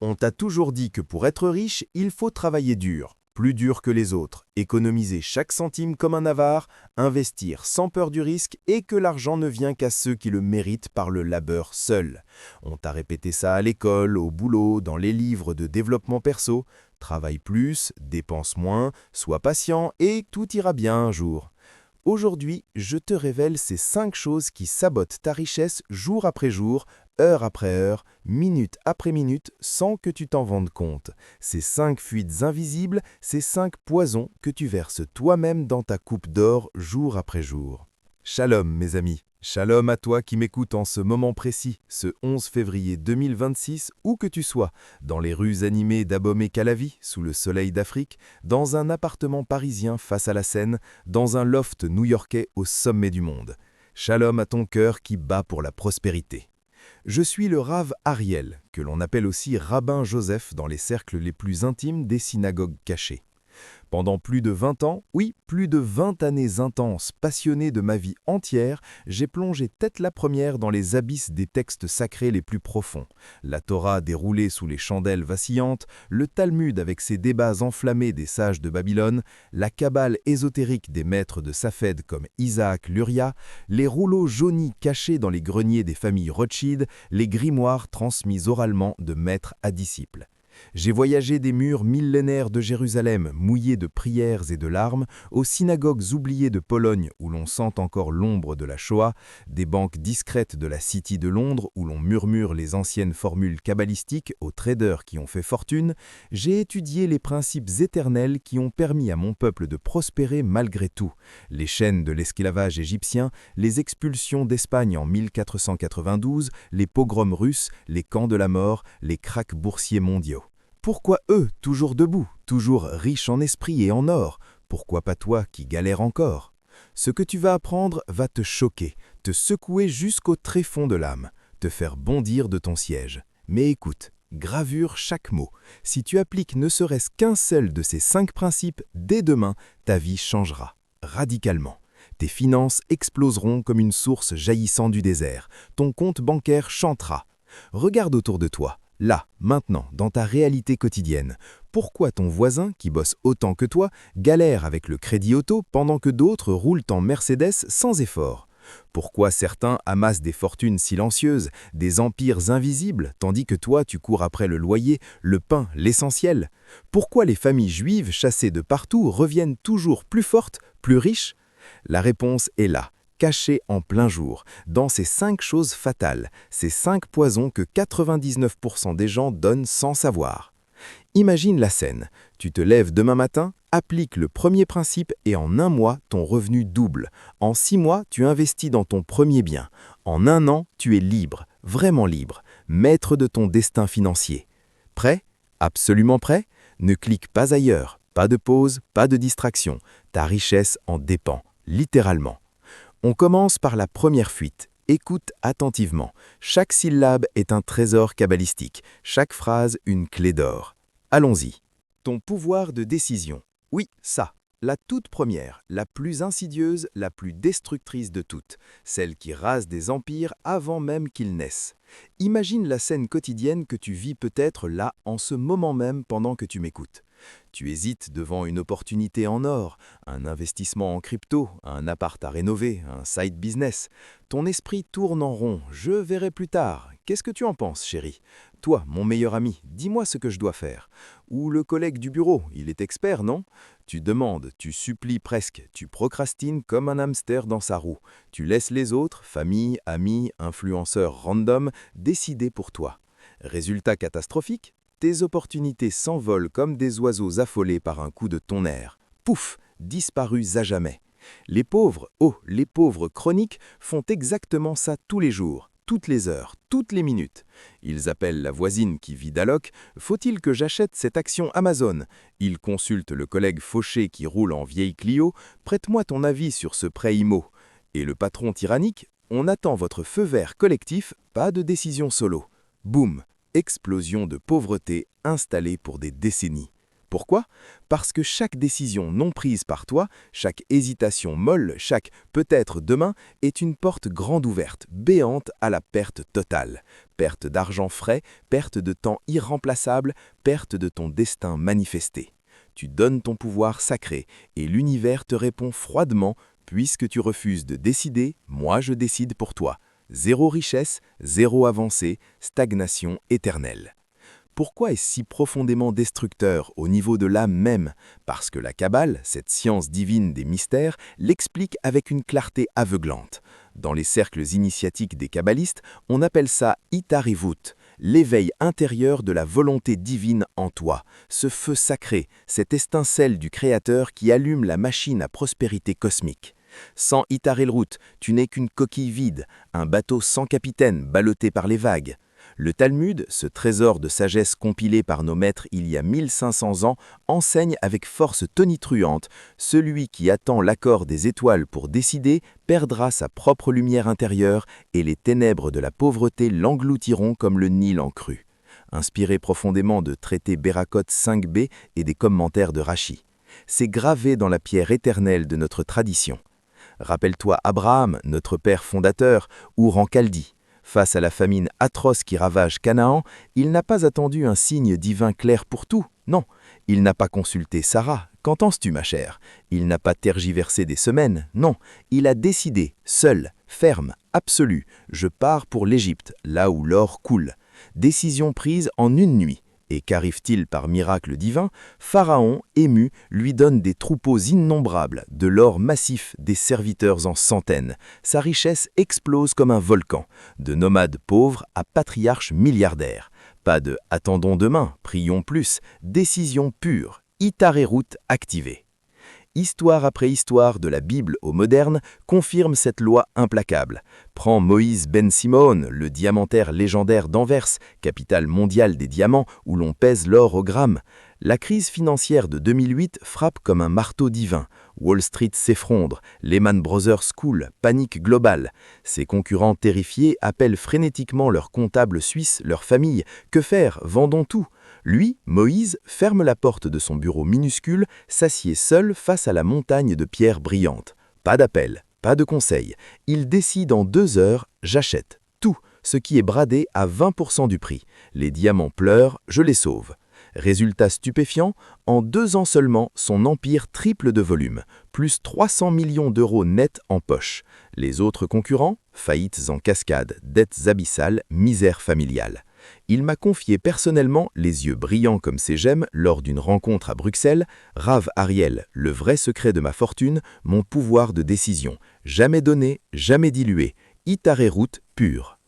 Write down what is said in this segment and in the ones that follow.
On t'a toujours dit que pour être riche, il faut travailler dur, plus dur que les autres, économiser chaque centime comme un avare, investir sans peur du risque et que l'argent ne vient qu'à ceux qui le méritent par le labeur seul. On t'a répété ça à l'école, au boulot, dans les livres de développement perso. Travaille plus, dépense moins, sois patient et tout ira bien un jour. Aujourd'hui, je te révèle ces 5 choses qui sabotent ta richesse jour après jour, heure après heure, minute après minute, sans que tu t'en rendes compte. Ces 5 fuites invisibles, ces 5 poisons que tu verses toi-même dans ta coupe d'or jour après jour. Shalom mes amis, shalom à toi qui m'écoutes en ce moment précis, ce 11 février 2026, où que tu sois, dans les rues animées d'Abomey Calavi, sous le soleil d'Afrique, dans un appartement parisien face à la Seine, dans un loft new-yorkais au sommet du monde. Shalom à ton cœur qui bat pour la prospérité. Je suis le Rav Ariel, que l'on appelle aussi Rabbin Joseph dans les cercles les plus intimes des synagogues cachées. Pendant plus de 20 ans, oui, plus de 20 années intenses, passionnées de ma vie entière, j'ai plongé tête la première dans les abysses des textes sacrés les plus profonds. La Torah déroulée sous les chandelles vacillantes, le Talmud avec ses débats enflammés des sages de Babylone, la Kabbale ésotérique des maîtres de Safed comme Isaac Luria, les rouleaux jaunis cachés dans les greniers des familles Rothschild, les grimoires transmis oralement de maître à disciple. J'ai voyagé des murs millénaires de Jérusalem, mouillés de prières et de larmes, aux synagogues oubliées de Pologne où l'on sent encore l'ombre de la Shoah, des banques discrètes de la City de Londres où l'on murmure les anciennes formules kabbalistiques aux traders qui ont fait fortune. J'ai étudié les principes éternels qui ont permis à mon peuple de prospérer malgré tout. Les chaînes de l'esclavage égyptien, les expulsions d'Espagne en 1492, les pogroms russes, les camps de la mort, les krachs boursiers mondiaux. Pourquoi eux, toujours debout, toujours riches en esprit et en or? Pourquoi pas toi qui galères encore? Ce que tu vas apprendre va te choquer, te secouer jusqu'au tréfonds de l'âme, te faire bondir de ton siège. Mais écoute, gravure chaque mot. Si tu appliques ne serait-ce qu'un seul de ces 5 principes, dès demain, ta vie changera, radicalement. Tes finances exploseront comme une source jaillissant du désert. Ton compte bancaire chantera. Regarde autour de toi. Là, maintenant, dans ta réalité quotidienne, pourquoi ton voisin, qui bosse autant que toi, galère avec le crédit auto pendant que d'autres roulent en Mercedes sans effort? Pourquoi certains amassent des fortunes silencieuses, des empires invisibles, tandis que toi tu cours après le loyer, le pain, l'essentiel? Pourquoi les familles juives chassées de partout reviennent toujours plus fortes, plus riches? La réponse est là. Caché en plein jour, dans ces 5 choses fatales, ces 5 poisons que 99% des gens donnent sans savoir. Imagine la scène, tu te lèves demain matin, applique le premier principe et en 1 mois, ton revenu double. En 6 mois, tu investis dans ton premier bien. En 1 an, tu es libre, vraiment libre, maître de ton destin financier. Prêt? Absolument prêt? Ne clique pas ailleurs, pas de pause, pas de distraction. Ta richesse en dépend, littéralement. On commence par la première fuite. Écoute attentivement. Chaque syllabe est un trésor kabbalistique, chaque phrase une clé d'or. Allons-y. Ton pouvoir de décision. Oui, ça. La toute première, la plus insidieuse, la plus destructrice de toutes, celle qui rase des empires avant même qu'ils naissent. Imagine la scène quotidienne que tu vis peut-être là, en ce moment même pendant que tu m'écoutes. Tu hésites devant une opportunité en or, un investissement en crypto, un appart à rénover, un side business. Ton esprit tourne en rond, je verrai plus tard. Qu'est-ce que tu en penses, chérie? Toi, mon meilleur ami, dis-moi ce que je dois faire. Ou le collègue du bureau, il est expert, non? Tu demandes, tu supplies presque, tu procrastines comme un hamster dans sa roue. Tu laisses les autres, famille, amis, influenceurs random, décider pour toi. Résultat catastrophique? Tes opportunités s'envolent comme des oiseaux affolés par un coup de tonnerre. Pouf, disparus à jamais. Les pauvres, oh, les pauvres chroniques font exactement ça tous les jours, toutes les heures, toutes les minutes. Ils appellent la voisine qui vit d'alloc. Faut-il que j'achète cette action Amazon? Ils consultent le collègue fauché qui roule en vieille Clio. Prête-moi ton avis sur ce prêt IMO. Et le patron tyrannique? On attend votre feu vert collectif, pas de décision solo. Boum! Explosion de pauvreté installée pour des décennies. Pourquoi? Parce que chaque décision non prise par toi, chaque hésitation molle, chaque peut-être demain est une porte grande ouverte, béante à la perte totale. Perte d'argent frais, perte de temps irremplaçable, perte de ton destin manifesté. Tu donnes ton pouvoir sacré et l'univers te répond froidement puisque tu refuses de décider, moi je décide pour toi. Zéro richesse, zéro avancée, stagnation éternelle. Pourquoi est-ce si profondément destructeur au niveau de l'âme même? Parce que la Kabbale, cette science divine des mystères, l'explique avec une clarté aveuglante. Dans les cercles initiatiques des kabbalistes, on appelle ça Itarivut, l'éveil intérieur de la volonté divine en toi, ce feu sacré, cette étincelle du Créateur qui allume la machine à prospérité cosmique. Sans Itarelrut, tu n'es qu'une coquille vide, un bateau sans capitaine ballotté par les vagues. Le Talmud, ce trésor de sagesse compilé par nos maîtres il y a 1500 ans, enseigne avec force tonitruante « Celui qui attend l'accord des étoiles pour décider perdra sa propre lumière intérieure et les ténèbres de la pauvreté l'engloutiront comme le Nil en crue. » Inspiré profondément de traités Bérakot 5b et des commentaires de Rashi. C'est gravé dans la pierre éternelle de notre tradition. Rappelle-toi Abraham, notre père fondateur, Our en Chaldie. Face à la famine atroce qui ravage Canaan, il n'a pas attendu un signe divin clair pour tout, non. Il n'a pas consulté Sarah, qu'en penses-tu ma chère? Il n'a pas tergiversé des semaines, non. Il a décidé, seul, ferme, absolu, je pars pour l'Égypte, là où l'or coule. Décision prise en une nuit. Et qu'arrive-t-il par miracle divin? Pharaon, ému, lui donne des troupeaux innombrables, de l'or massif, des serviteurs en centaines. Sa richesse explose comme un volcan, de nomades pauvres à patriarches milliardaires. Pas de « attendons demain, prions plus », décision pure, Itarerut activée. Histoire après histoire de la Bible au moderne confirme cette loi implacable. Prends Moïse Ben Simoon, le diamantaire légendaire d'Anvers, capitale mondiale des diamants où l'on pèse l'or au gramme. La crise financière de 2008 frappe comme un marteau divin. Wall Street s'effondre, Lehman Brothers coule, panique globale. Ses concurrents terrifiés appellent frénétiquement leurs comptables suisses, leurs familles. Que faire? Vendons tout. Lui, Moïse, ferme la porte de son bureau minuscule, s'assied seul face à la montagne de pierres brillantes. Pas d'appel, pas de conseil. Il décide en 2 heures, j'achète tout, ce qui est bradé à 20% du prix. Les diamants pleurent, je les sauve. Résultat stupéfiant, en 2 ans seulement, son empire triple de volume, plus 300 millions d'euros nets en poche. Les autres concurrents, faillites en cascade, dettes abyssales, misère familiale. Il m'a confié personnellement, les yeux brillants comme ses gemmes, lors d'une rencontre à Bruxelles, Rav Ariel, le vrai secret de ma fortune, mon pouvoir de décision. Jamais donné, jamais dilué. Itarerut pur.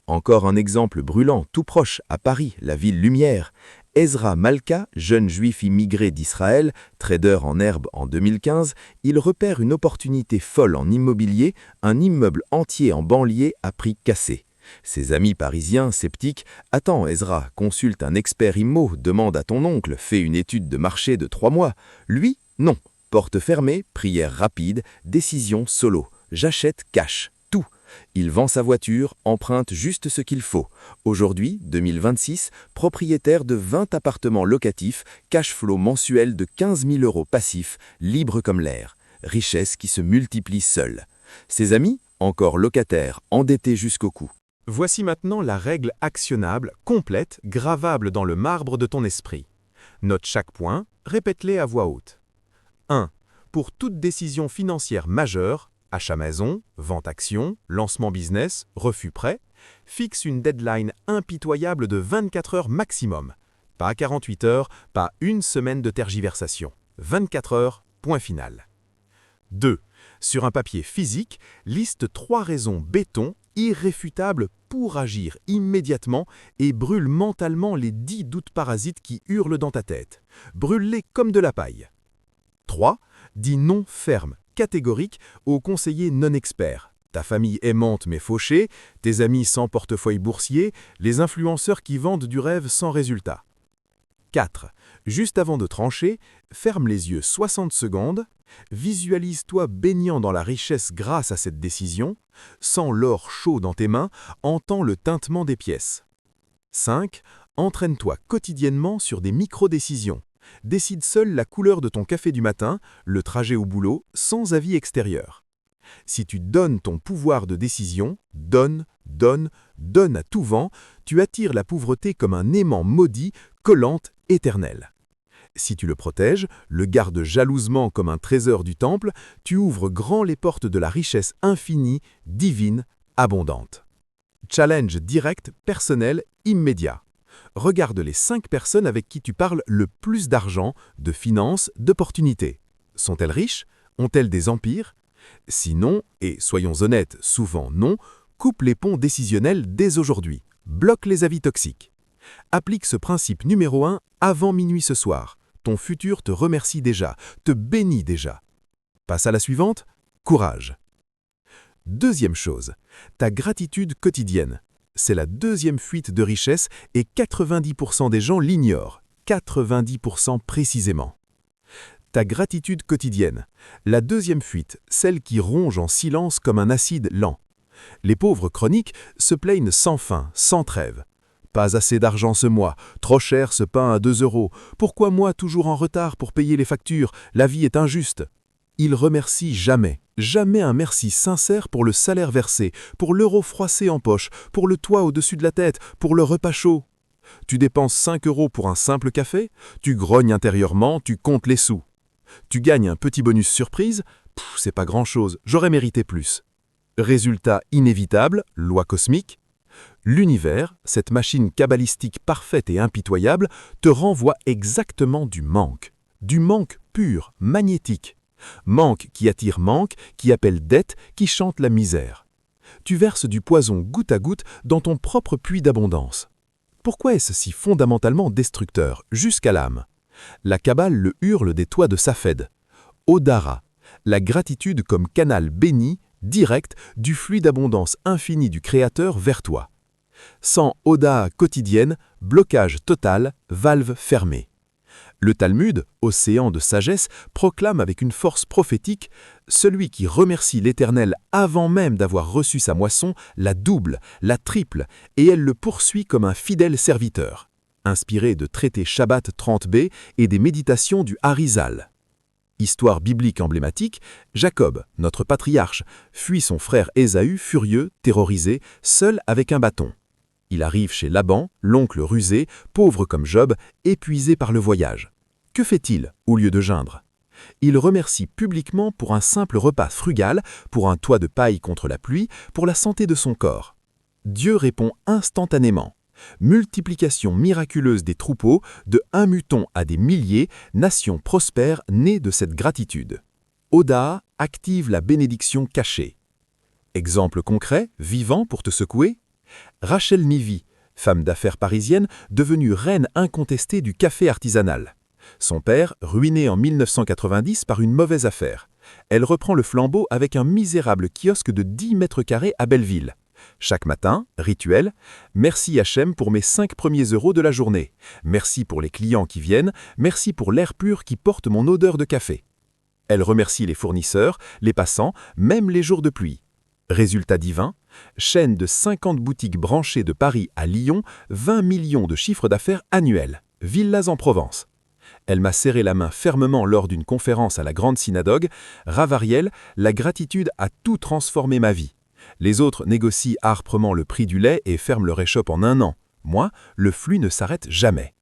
Encore un exemple brûlant, tout proche, à Paris, la ville lumière. Ezra Malka, jeune juif immigré d'Israël, trader en herbe en 2015, il repère une opportunité folle en immobilier, un immeuble entier en banlieue à prix cassé. Ses amis parisiens, sceptiques, « Attends Ezra, consulte un expert immo, demande à ton oncle, fais une étude de marché de 3 mois. » Lui, non. Porte fermée, prière rapide, décision solo. J'achète cash, tout. Il vend sa voiture, emprunte juste ce qu'il faut. Aujourd'hui, 2026, propriétaire de 20 appartements locatifs, cash flow mensuel de 15 000 € passifs, libre comme l'air. Richesse qui se multiplie seule. Ses amis, encore locataires, endettés jusqu'au cou. Voici maintenant la règle actionnable, complète, gravable dans le marbre de ton esprit. Note chaque point, répète-les à voix haute. 1. Pour toute décision financière majeure, achat maison, vente action, lancement business, refus prêt, fixe une deadline impitoyable de 24 heures maximum. Pas 48 heures, pas une semaine de tergiversation. 24 heures, point final. 2. Sur un papier physique, liste 3 raisons béton irréfutables pour agir immédiatement et brûle mentalement les 10 doutes parasites qui hurlent dans ta tête. Brûle-les comme de la paille. 3. Dis non ferme, catégorique aux conseillers non experts. Ta famille aimante mais fauchée, tes amis sans portefeuille boursier, les influenceurs qui vendent du rêve sans résultat. 4. Juste avant de trancher, ferme les yeux 60 secondes, visualise-toi baignant dans la richesse grâce à cette décision, sens l'or chaud dans tes mains, entends le tintement des pièces. 5. Entraîne-toi quotidiennement sur des micro-décisions. Décide seul la couleur de ton café du matin, le trajet au boulot, sans avis extérieur. Si tu donnes ton pouvoir de décision, donne à tout vent, tu attires la pauvreté comme un aimant maudit, collante, éternelle. Si tu le protèges, le gardes jalousement comme un trésor du temple, tu ouvres grand les portes de la richesse infinie, divine, abondante. Challenge direct, personnel, immédiat. Regarde les 5 personnes avec qui tu parles le plus d'argent, de finances, d'opportunités. Sont-elles riches? Ont-elles des empires? Sinon, et soyons honnêtes, souvent non, coupe les ponts décisionnels dès aujourd'hui. Bloque les avis toxiques. Applique ce principe numéro 1 avant minuit ce soir. Ton futur te remercie déjà, te bénit déjà. Passe à la suivante, courage. Deuxième chose, ta gratitude quotidienne. C'est la deuxième fuite de richesse et 90% des gens l'ignorent. 90% précisément. Ta gratitude quotidienne. La deuxième fuite, celle qui ronge en silence comme un acide lent. Les pauvres chroniques se plaignent sans fin, sans trêve. Pas assez d'argent ce mois, trop cher ce pain à 2 €. Pourquoi moi toujours en retard pour payer les factures? La vie est injuste. Ils remercient jamais, jamais un merci sincère pour le salaire versé, pour l'euro froissé en poche, pour le toit au-dessus de la tête, pour le repas chaud. Tu dépenses 5 € pour un simple café? Tu grognes intérieurement, tu comptes les sous. Tu gagnes un petit bonus surprise? C'est pas grand-chose, j'aurais mérité plus. Résultat inévitable, loi cosmique. L'univers, cette machine kabbalistique parfaite et impitoyable, te renvoie exactement du manque pur, magnétique. Manque qui attire manque, qui appelle dette, qui chante la misère. Tu verses du poison goutte à goutte dans ton propre puits d'abondance. Pourquoi est-ce si fondamentalement destructeur, jusqu'à l'âme? La Kabbale le hurle des toits de Safed. Odara, la gratitude comme canal béni, direct, du flux d'abondance infini du Créateur vers toi. Sans Oda quotidienne, blocage total, valve fermée. Le Talmud, océan de sagesse, proclame avec une force prophétique « Celui qui remercie l'Éternel avant même d'avoir reçu sa moisson, la double, la triple, et elle le poursuit comme un fidèle serviteur. » Inspiré de traités Shabbat 30b et des méditations du Harizal. Histoire biblique emblématique, Jacob, notre patriarche, fuit son frère Ésaü furieux, terrorisé, seul avec un bâton. Il arrive chez Laban, l'oncle rusé, pauvre comme Job, épuisé par le voyage. Que fait-il au lieu de geindre? Il remercie publiquement pour un simple repas frugal, pour un toit de paille contre la pluie, pour la santé de son corps. Dieu répond instantanément. Multiplication miraculeuse des troupeaux, de 1 mouton à des milliers, nation prospère née de cette gratitude. Oda active la bénédiction cachée. Exemple concret, vivant pour te secouer? Rachel Nivi, femme d'affaires parisienne, devenue reine incontestée du café artisanal. Son père, ruiné en 1990 par une mauvaise affaire. Elle reprend le flambeau avec un misérable kiosque de 10 mètres carrés à Belleville. Chaque matin, rituel, merci Hachem pour mes 5 premiers € de la journée. Merci pour les clients qui viennent, merci pour l'air pur qui porte mon odeur de café. Elle remercie les fournisseurs, les passants, même les jours de pluie. Résultat divin, chaîne de 50 boutiques branchées de Paris à Lyon, 20 millions de chiffre d'affaires annuel. Villas en Provence. Elle m'a serré la main fermement lors d'une conférence à la Grande Synagogue. Ravariel, la gratitude a tout transformé ma vie. Les autres négocient âprement le prix du lait et ferment leur échoppe en 1 an. Moi, le flux ne s'arrête jamais.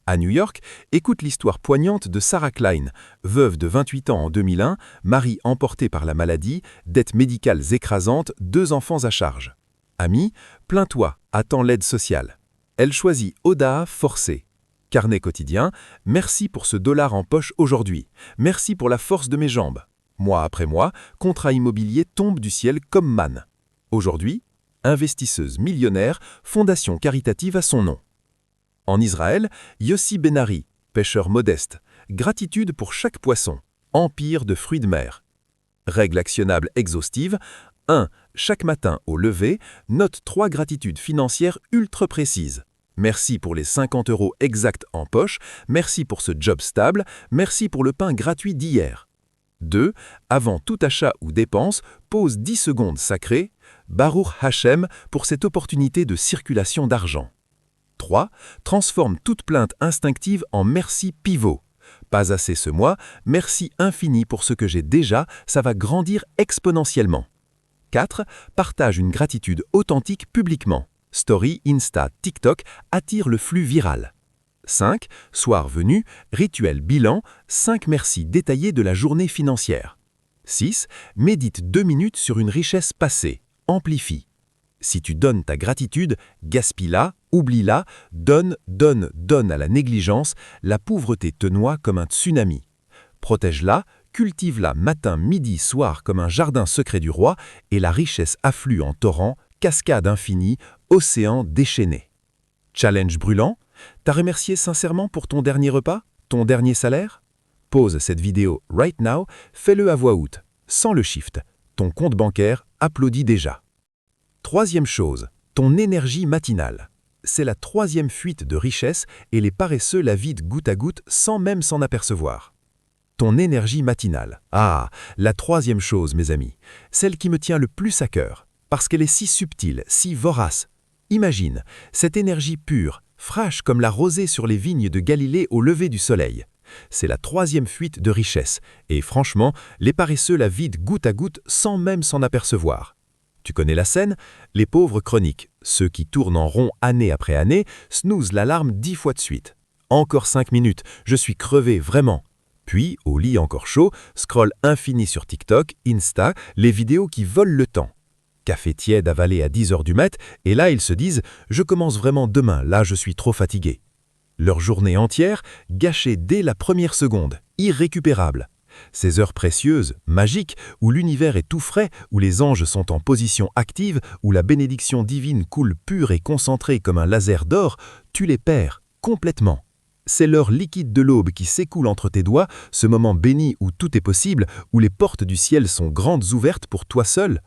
À New York, écoute l'histoire poignante de Sarah Klein, veuve de 28 ans en 2001, mari emporté par la maladie, dettes médicales écrasantes, 2 enfants à charge. Ami, plains-toi, attends l'aide sociale. Elle choisit Oda forcé. Carnet quotidien, merci pour ce dollar en poche aujourd'hui. Merci pour la force de mes jambes. Mois après mois, contrat immobilier tombe du ciel comme manne. Aujourd'hui, investisseuse millionnaire, fondation caritative à son nom. En Israël, Yossi Benari, pêcheur modeste, gratitude pour chaque poisson, empire de fruits de mer. Règle actionnable exhaustive, 1. Chaque matin au lever, note 3 gratitudes financières ultra précises. Merci pour les 50 € exacts en poche, merci pour ce job stable, merci pour le pain gratuit d'hier. 2. Avant tout achat ou dépense, pose 10 secondes sacrées, Baruch Hashem pour cette opportunité de circulation d'argent. 3. Transforme toute plainte instinctive en merci pivot. Pas assez ce mois, merci infini pour ce que j'ai déjà, ça va grandir exponentiellement. 4. Partage une gratitude authentique publiquement. Story, Insta, TikTok attirent le flux viral. 5. Soir venu, rituel bilan, 5 merci détaillés de la journée financière. 6. Médite 2 minutes sur une richesse passée. Amplifie. Si tu donnes ta gratitude, gaspille-la, oublie-la, donne à la négligence, la pauvreté te noie comme un tsunami. Protège-la, cultive-la matin, midi, soir comme un jardin secret du roi, et la richesse afflue en torrent, cascade infinie, océan déchaîné. Challenge brûlant? T'as remercié sincèrement pour ton dernier repas? Ton dernier salaire? Pause cette vidéo right now, fais-le à voix haute, sans le shift. Ton compte bancaire applaudit déjà. Troisième chose, ton énergie matinale. C'est la troisième fuite de richesse et les paresseux la vident goutte à goutte sans même s'en apercevoir. Ton énergie matinale. Ah, la troisième chose, mes amis, celle qui me tient le plus à cœur, parce qu'elle est si subtile, si vorace. Imagine, cette énergie pure, fraîche comme la rosée sur les vignes de Galilée au lever du soleil. C'est la troisième fuite de richesse, et franchement, les paresseux la vident goutte à goutte sans même s'en apercevoir. Tu connais la scène? Les pauvres chroniques, ceux qui tournent en rond année après année, snoozent l'alarme 10 fois de suite. Encore 5 minutes, je suis crevé, vraiment. Puis, au lit encore chaud, scroll infini sur TikTok, Insta, les vidéos qui volent le temps. Café tiède avalé à 10h du mat, et là ils se disent « Je commence vraiment demain, là je suis trop fatigué ». Leur journée entière, gâchée dès la première seconde, irrécupérable. Ces heures précieuses, magiques, où l'univers est tout frais, où les anges sont en position active, où la bénédiction divine coule pure et concentrée comme un laser d'or, tu les perds complètement. C'est l'heure liquide de l'aube qui s'écoule entre tes doigts, ce moment béni où tout est possible, où les portes du ciel sont grandes ouvertes pour toi seul.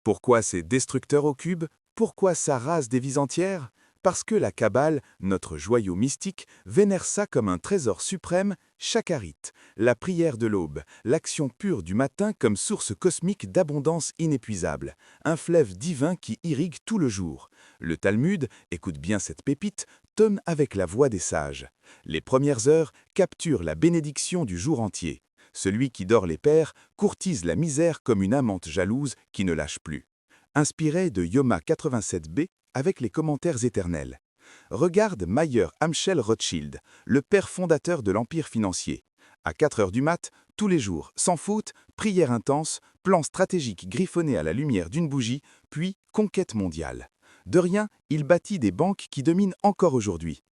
Pourquoi c'est destructeur au cube? Pourquoi ça rase des vies entières? Parce que la Kabbale, notre joyau mystique, vénère ça comme un trésor suprême, Shacharit, la prière de l'aube, l'action pure du matin comme source cosmique d'abondance inépuisable, un fleuve divin qui irrigue tout le jour. Le Talmud, écoute bien cette pépite, tonne avec la voix des sages. Les premières heures capturent la bénédiction du jour entier. Celui qui dort les pères courtise la misère comme une amante jalouse qui ne lâche plus. Inspiré de Yoma 87b, avec les commentaires éternels. Regarde Mayer Amschel Rothschild, le père fondateur de l'empire financier. À 4h du mat, tous les jours, sans faute, prière intense, plan stratégique griffonné à la lumière d'une bougie, puis conquête mondiale. De rien, il bâtit des banques qui dominent encore aujourd'hui.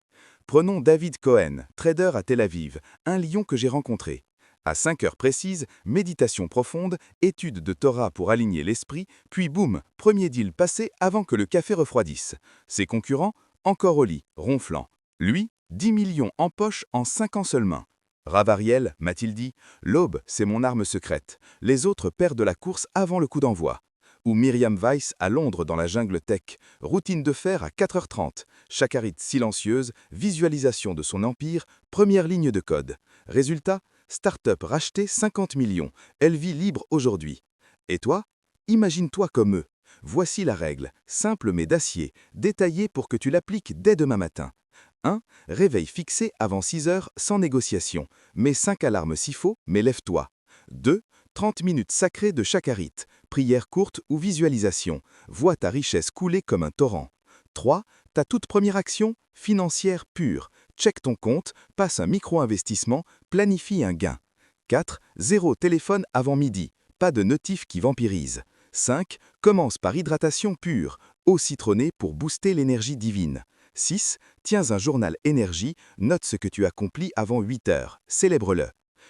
Prenons David Cohen, trader à Tel Aviv, un lion que j'ai rencontré. À 5 heures précises, méditation profonde, étude de Torah pour aligner l'esprit, puis boum, premier deal passé avant que le café refroidisse. Ses concurrents, encore au lit, ronflant. Lui, 10 millions en poche en 5 ans seulement. Rav Ariel, m'a-t-il dit, l'aube, c'est mon arme secrète. Les autres perdent la course avant le coup d'envoi. Ou Myriam Weiss à Londres dans la jungle tech, routine de fer à 4h30, Shacharit silencieuse, visualisation de son empire, première ligne de code. Résultat, start-up rachetée 50 millions, elle vit libre aujourd'hui. Et toi? Imagine-toi comme eux. Voici la règle, simple mais d'acier, détaillée pour que tu l'appliques dès demain matin. 1. Réveil fixé avant 6 heures sans négociation. Mets 5 alarmes s'il faut, mais lève-toi. 2. 30 minutes sacrées de Shacharit, prière courte ou visualisation. Vois ta richesse couler comme un torrent. 3. Ta toute première action, financière pure. Check ton compte, passe un micro-investissement, planifie un gain. 4. Zéro téléphone avant midi, pas de notif qui vampirise. 5. Commence par hydratation pure, eau citronnée pour booster l'énergie divine. 6. Tiens un journal énergie, note ce que tu accomplis avant 8 heures, célèbre-le.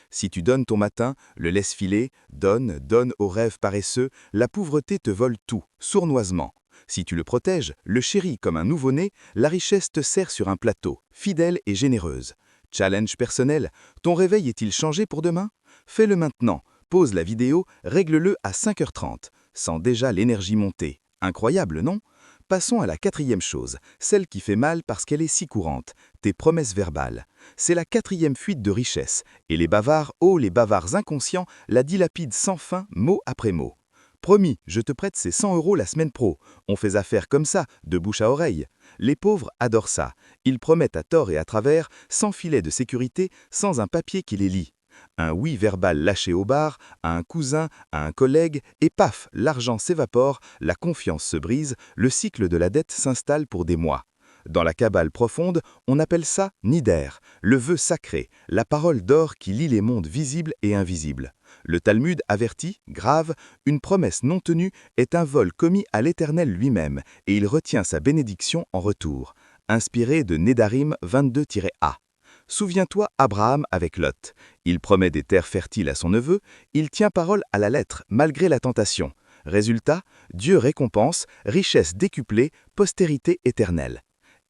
Si tu donnes ton matin, le laisses filer, donne aux rêves paresseux, la pauvreté te vole tout, sournoisement. Si tu le protèges, le chéris comme un nouveau-né, la richesse te sert sur un plateau, fidèle et généreuse. Challenge personnel, ton réveil est-il changé pour demain? Fais-le maintenant, pause la vidéo, règle-le à 5h30, sans déjà l'énergie monter. Incroyable, non? Passons à la quatrième chose, celle qui fait mal parce qu'elle est si courante, tes promesses verbales. C'est la quatrième fuite de richesse, et les bavards, oh les bavards inconscients, la dilapident sans fin, mot après mot. Promis, je te prête ces 100 € la semaine pro. On fait affaire comme ça, de bouche à oreille. Les pauvres adorent ça. Ils promettent à tort et à travers, sans filet de sécurité, sans un papier qui les lie. Un oui verbal lâché au bar, à un cousin, à un collègue, et paf, l'argent s'évapore, la confiance se brise, le cycle de la dette s'installe pour des mois. Dans la Kabbale profonde, on appelle ça Nider, le vœu sacré, la parole d'or qui lie les mondes visibles et invisibles. Le Talmud avertit, grave, une promesse non tenue est un vol commis à l'Éternel lui-même, et il retient sa bénédiction en retour. Inspiré de Nedarim 22-A. Souviens-toi Abraham avec Lot. Il promet des terres fertiles à son neveu, il tient parole à la lettre malgré la tentation. Résultat, Dieu récompense, richesse décuplée, postérité éternelle.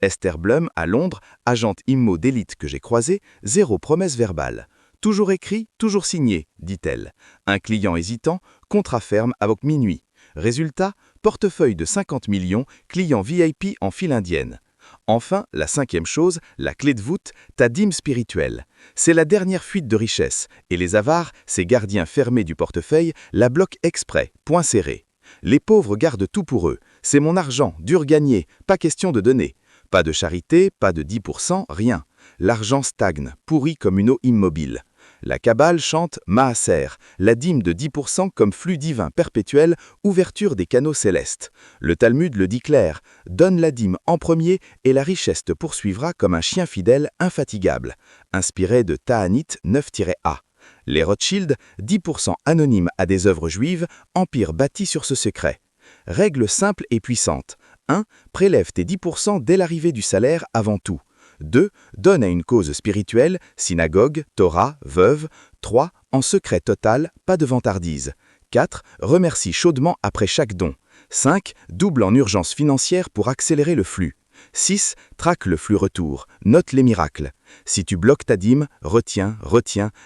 Esther Blum, à Londres, agente immo d'élite que j'ai croisée, zéro promesse verbale. Toujours écrit, toujours signé, dit-elle. Un client hésitant, contrat ferme avec minuit. Résultat, portefeuille de 50 millions, client VIP en file indienne. Enfin, la cinquième chose, la clé de voûte, ta dîme spirituelle. C'est la dernière fuite de richesse, et les avares, ces gardiens fermés du portefeuille, la bloquent exprès, point serré. Les pauvres gardent tout pour eux. C'est mon argent, dur gagné, pas question de donner. Pas de charité, pas de 10%, rien. L'argent stagne, pourri comme une eau immobile. La Kabbale chante Maaser, la dîme de 10% comme flux divin perpétuel, ouverture des canaux célestes. Le Talmud le dit clair, donne la dîme en premier et la richesse te poursuivra comme un chien fidèle infatigable. Inspiré de Ta'anit 9-A. Les Rothschild, 10% anonymes à des œuvres juives, empire bâti sur ce secret. Règle simple et puissante. 1. Prélève tes 10% dès l'arrivée du salaire avant tout. 2. Donne à une cause spirituelle, synagogue, Torah, veuve. 3. En secret total, pas de vantardise. 4. Remercie chaudement après chaque don. 5. Double en urgence financière pour accélérer le flux. 6. Traque le flux retour, note les miracles. Si tu bloques ta dîme, retiens,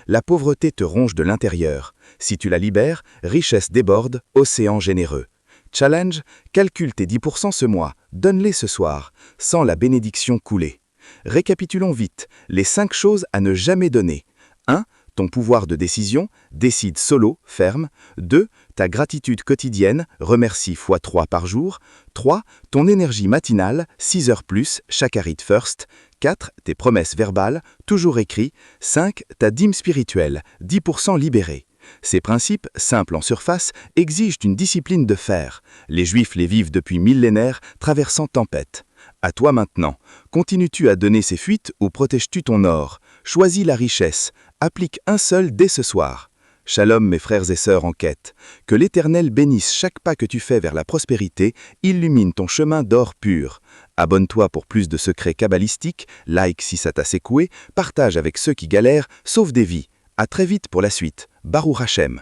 la pauvreté te ronge de l'intérieur. Si tu la libères, richesse déborde, océan généreux. Challenge, calcule tes 10% ce mois, donne-les ce soir, sans la bénédiction couler. Récapitulons vite, les 5 choses à ne jamais donner. 1. Ton pouvoir de décision, décide solo, ferme. 2. Ta gratitude quotidienne, remercie x 3 par jour. 3. Ton énergie matinale, 6 heures plus, Shacharit first. 4. Tes promesses verbales, toujours écrites. 5. Ta dîme spirituelle, 10% libérée. Ces principes, simples en surface, exigent une discipline de fer. Les Juifs les vivent depuis millénaires, traversant tempêtes. À toi maintenant, continues-tu à donner ces fuites ou protèges-tu ton or? Choisis la richesse, applique un seul dès ce soir. Shalom mes frères et sœurs en quête. Que l'Éternel bénisse chaque pas que tu fais vers la prospérité, illumine ton chemin d'or pur. Abonne-toi pour plus de secrets kabbalistiques, like si ça t'a secoué, partage avec ceux qui galèrent, sauve des vies. À très vite pour la suite. Baruch Hashem.